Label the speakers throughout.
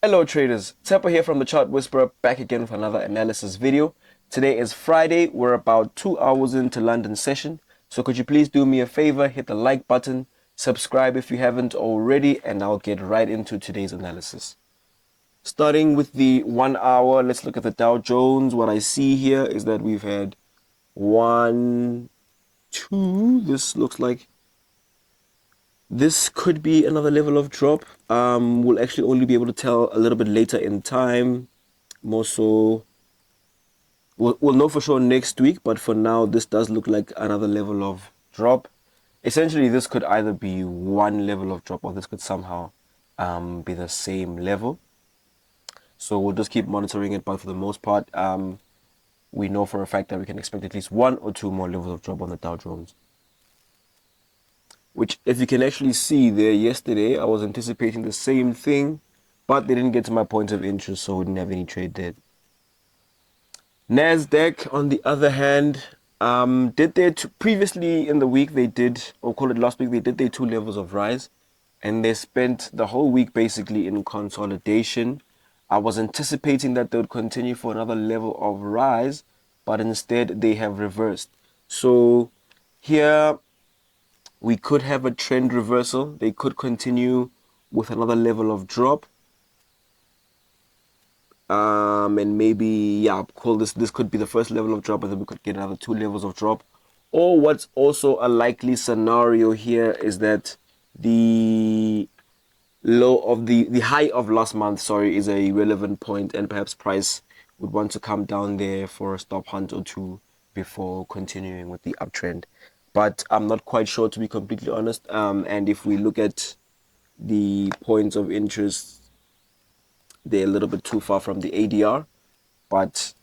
Speaker 1: Hello traders, Tepper here from the Chart Whisperer, back again with another analysis video. Today is Friday, we're about 2 hours into London session, so could you please do me a favor, hit the like button, subscribe if you haven't already, and I'll get right into today's analysis. Starting with the 1 hour, let's look at the Dow Jones. What I see here is that we've had one, two, this looks like this could be another level of drop. We'll actually only be able to tell a little bit later in time. More so, we'll know for sure next week, but for now, this does look like another level of drop. Essentially, this could either be one level of drop or this could somehow be the same level. So we'll just keep monitoring it, but for the most part, we know for a fact that we can expect at least one or two more levels of drop on the Dow Jones. Which, if you can actually see there yesterday, I was anticipating the same thing, but they didn't get to my point of interest, so we didn't have any trade there. Nasdaq, on the other hand, did their previously in the week they did, or call it last week, they did their two levels of rise, and they spent the whole week basically in consolidation. I was anticipating that they would continue for another level of rise, but instead they have reversed. So here we could have a trend reversal. They could continue with another level of drop. And maybe, yeah, call this could be the first level of drop, and then we could get another two levels of drop. Or what's also a likely scenario here is that the low of the high of last month, sorry, is a relevant point, and perhaps price would want to come down there for a stop hunt or two before continuing with the uptrend. But I'm not quite sure, to be completely honest. And if we look at the points of interest, they're a little bit too far from the ADR. But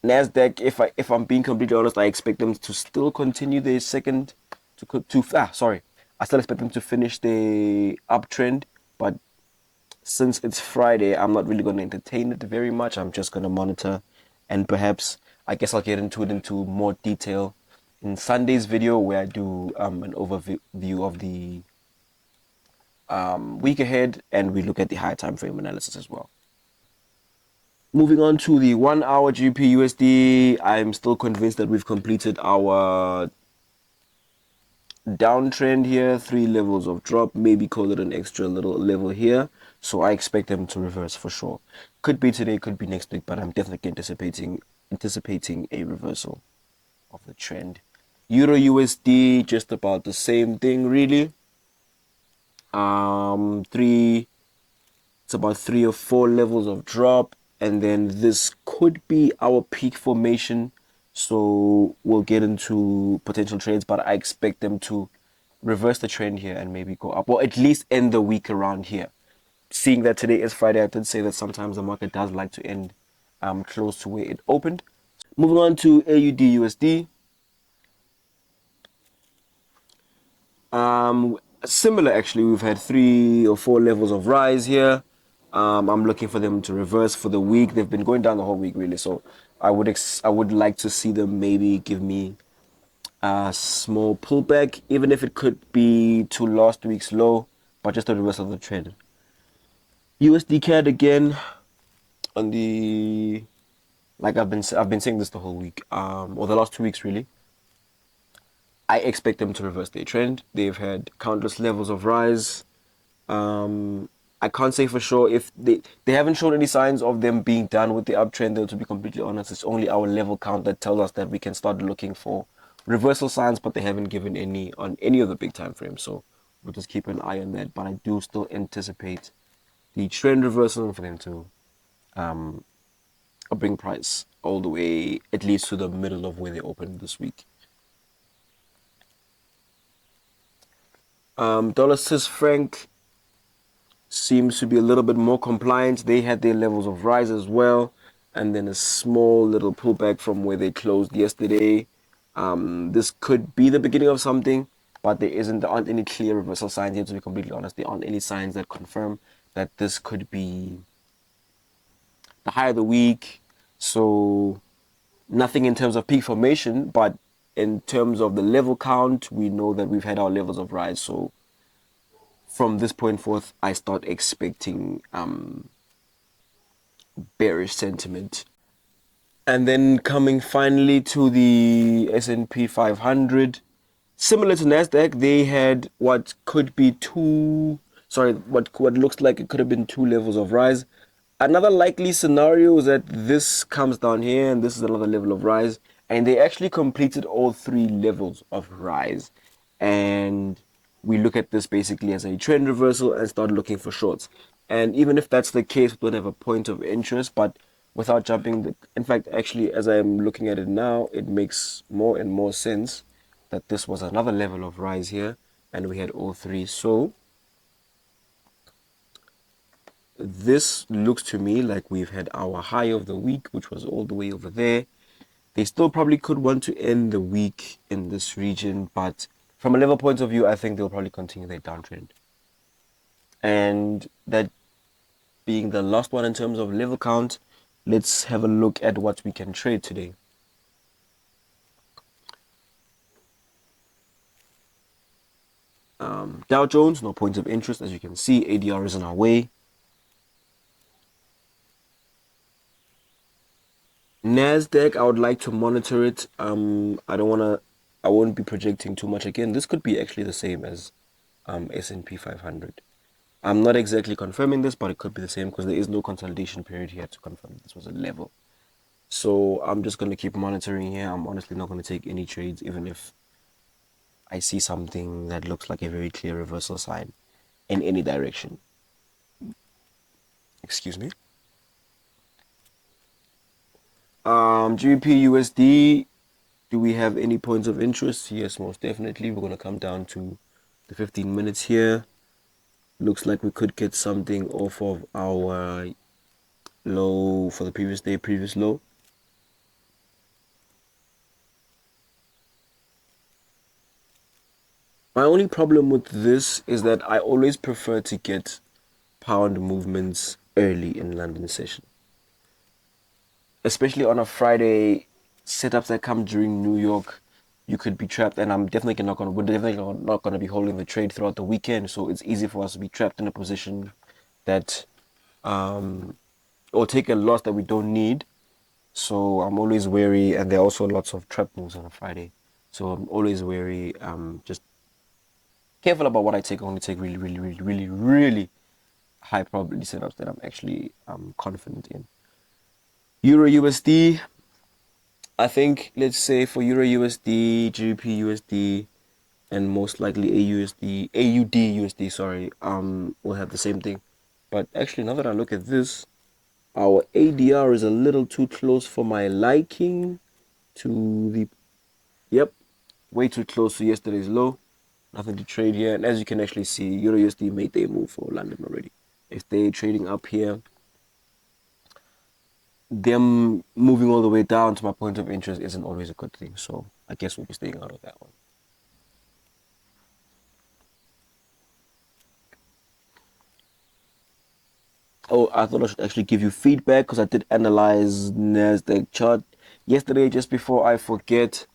Speaker 1: Nasdaq, if I'm being completely honest, I expect them to still continue their second I still expect them to finish the uptrend, but since it's Friday, I'm not really going to entertain it very much. I'm just going to monitor, and perhaps I guess I'll get into more detail in Sunday's video, where I do an overview of the week ahead, and we look at the high time frame analysis as well. Moving on to the 1 hour GBP USD, I'm still convinced that we've completed our downtrend here, three levels of drop, maybe call it an extra little level here. So I expect them to reverse for sure. Could be today, could be next week, but I'm definitely anticipating a reversal of the trend. Euro USD, just about the same thing really. It's about 3 or 4 levels of drop, and then this could be our peak formation. So we'll get into potential trades, but I expect them to reverse the trend here and maybe go up, or at least end the week around here. Seeing that today is Friday, I did say that sometimes the market does like to end close to where it opened. Moving on to AUD USD. Similar actually, we've had 3 or 4 levels of rise here. I'm looking for them to reverse for the week. They've been going down the whole week really, so I would like to see them maybe give me a small pullback, even if it could be to last week's low, but just a reversal of the trend. USD CAD again on the, like I've been saying this the whole week, or the last 2 weeks really. I expect them to reverse their trend. They've had countless levels of rise. I can't say for sure if they haven't shown any signs of them being done with the uptrend, though, to be completely honest. It's only our level count that tells us that we can start looking for reversal signs, but they haven't given any on any of the big time frames. So we'll just keep an eye on that. But I do still anticipate the trend reversal for them to bring price all the way at least to the middle of where they opened this week. Dollar Swiss franc seems to be a little bit more compliant. They had their levels of rise as well, and then a small little pullback from where they closed yesterday. This could be the beginning of something, but there aren't any clear reversal signs here, to be completely honest. There aren't any signs that confirm that this could be the high of the week. So nothing in terms of peak formation, but in terms of the level count, we know that we've had our levels of rise. So from this point forth, I start expecting bearish sentiment. And then coming finally to the S&P 500, similar to Nasdaq, they had what could be what looks like it could have been two levels of rise. Another likely scenario is that this comes down here and this is another level of rise, and they actually completed all three levels of rise. And we look at this basically as a trend reversal and start looking for shorts. And even if that's the case, we don't have a point of interest, but without jumping in fact, actually, as I'm looking at it now, it makes more and more sense that this was another level of rise here and we had all three. So this looks to me like we've had our high of the week, which was all the way over there. They still probably could want to end the week in this region, but from a level point of view, I think they'll probably continue their downtrend. And that being the last one in terms of level count, let's have a look at what we can trade today. Dow Jones, no points of interest. As you can see, ADR is on our way. Nasdaq, I would like to monitor it. I won't be projecting too much again. This could be actually the same as S&P 500. I'm not exactly confirming this, but it could be the same because there is no consolidation period here to confirm this was a level. So I'm just going to keep monitoring here. I'm honestly not going to take any trades, even if I see something that looks like a very clear reversal sign in any direction. Excuse me. GBP USD, do we have any points of interest? Yes, most definitely. We're going to come down to the 15 minutes here. Looks like we could get something off of our low for the previous day, previous low. My only problem with this is that I always prefer to get pound movements early in London session, especially on a Friday. Setups that come during New York, you could be trapped, and we're definitely not gonna be holding the trade throughout the weekend. So it's easy for us to be trapped in a position that, or take a loss that we don't need. So I'm always wary, and there are also lots of trap moves on a Friday. So I'm always wary. Just careful about what I take. I only take really, really, really, really, really high probability setups that I'm actually confident in. Euro USD. I think let's say for Euro USD, GBP USD, and most likely AUD USD. Sorry, we'll have the same thing. But actually, now that I look at this, our ADR is a little too close for my liking. To the Yep, way too close to yesterday's low. Nothing to trade here, and as you can actually see, Euro USD made their move for London already. If they're trading up here, them moving all the way down to my point of interest isn't always a good thing. So I guess we'll be staying out of that one. Oh, I thought I should actually give you feedback because I did analyze Nasdaq chart yesterday. Just before I forget,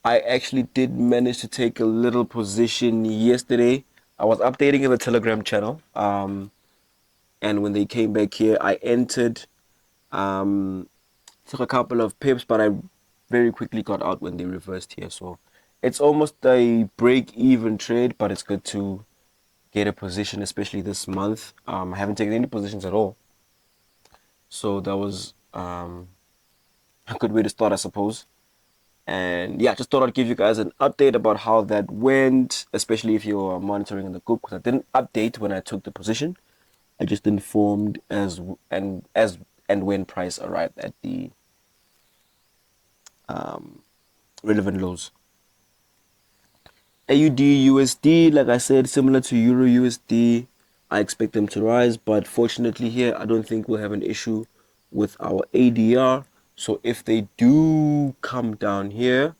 Speaker 1: I actually did manage to take a little position yesterday. I was updating in the Telegram channel, and when they came back here, I entered. Um, Took a couple of pips, but I very quickly got out when they reversed here. So it's almost a break-even trade, but it's good to get a position, especially this month. I haven't taken any positions at all, so that was a good way to start, I suppose. And yeah, just thought I'd give you guys an update about how that went, especially if you're monitoring in the group, because I didn't update when I took the position. I just informed as and when price arrived at the relevant lows. AUD USD, like I said, similar to Euro USD, I expect them to rise, but fortunately here, I don't think we'll have an issue with our ADR. So if they do come down here,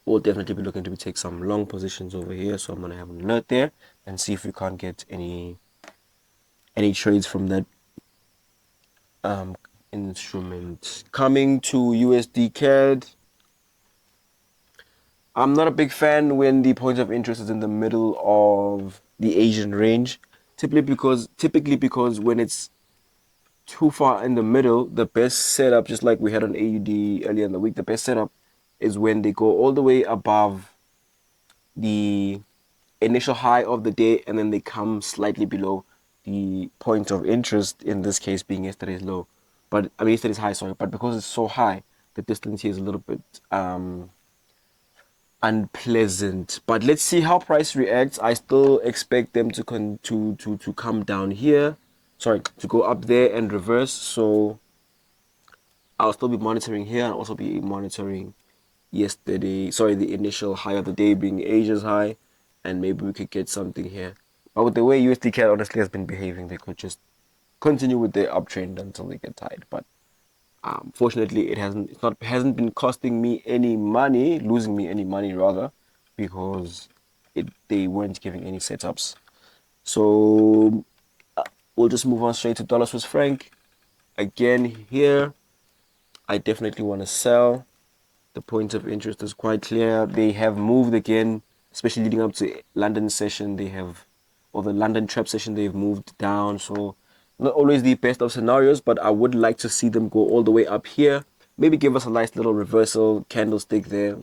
Speaker 1: we'll definitely be looking to take some long positions over here. So I'm gonna have an alert there and see if we can't get any trades from that instrument. Coming to USD CAD, I'm not a big fan when the point of interest is in the middle of the Asian range. Typically because when it's too far in the middle, the best setup, just like we had on AUD earlier in the week, the best setup is when they go all the way above the initial high of the day and then they come slightly below the point of interest, in this case being yesterday's low. But I mean yesterday's high, sorry. But because it's so high, the distance here is a little bit unpleasant. But let's see how price reacts. I still expect them to come down here. Sorry, to go up there and reverse. So I'll still be monitoring here and also be monitoring yesterday. Sorry, the initial high of the day being Asia's high, and maybe we could get something here. But with the way USD CAD honestly has been behaving, they could just continue with their uptrend until they get tired. But fortunately, hasn't been costing me any money, losing me any money rather, because they weren't giving any setups. So we'll just move on straight to dollar Swiss franc. Again here, I definitely want to sell. The point of interest is quite clear. They have moved again, especially leading up to London session. Or the London trap session, they've moved down. So not always the best of scenarios, but I would like to see them go all the way up here. Maybe give us a nice little reversal candlestick there,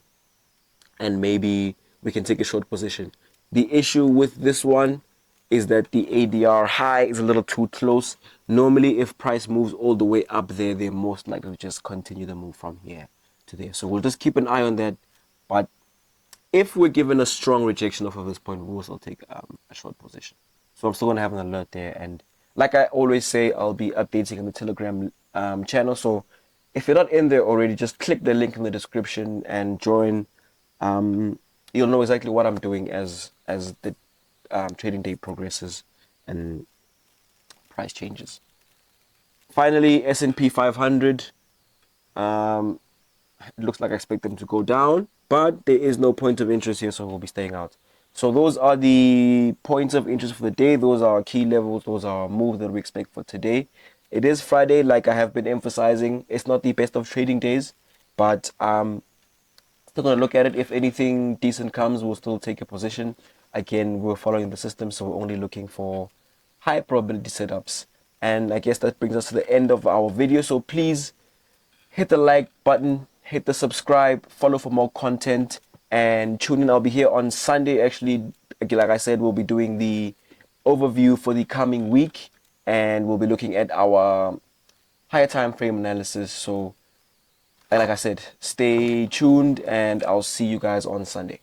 Speaker 1: and maybe we can take a short position. The issue with this one is that the ADR high is a little too close. Normally, if price moves all the way up there, they're most likely to just continue the move from here to there. So we'll just keep an eye on that. But if we're given a strong rejection off of this point, we'll also take a short position. So I'm still going to have an alert there. And like I always say, I'll be updating on the Telegram channel. So if you're not in there already, just click the link in the description and join. You'll know exactly what I'm doing as the trading day progresses and price changes. Finally, S&P 500. It looks like I expect them to go down, but there is no point of interest here, so we'll be staying out. So those are the points of interest for the day. Those are our key levels. Those are moves that we expect for today. It is Friday, like I have been emphasizing. It's not the best of trading days, but still gonna look at it. If anything decent comes, we'll still take a position. Again, we're following the system, so we're only looking for high probability setups. And I guess that brings us to the end of our video. So please hit the like button, hit the subscribe, follow for more content, and tune in. I'll be here on Sunday. Actually, again, like I said, we'll be doing the overview for the coming week, and we'll be looking at our higher time frame analysis. So, like I said, stay tuned, and I'll see you guys on Sunday.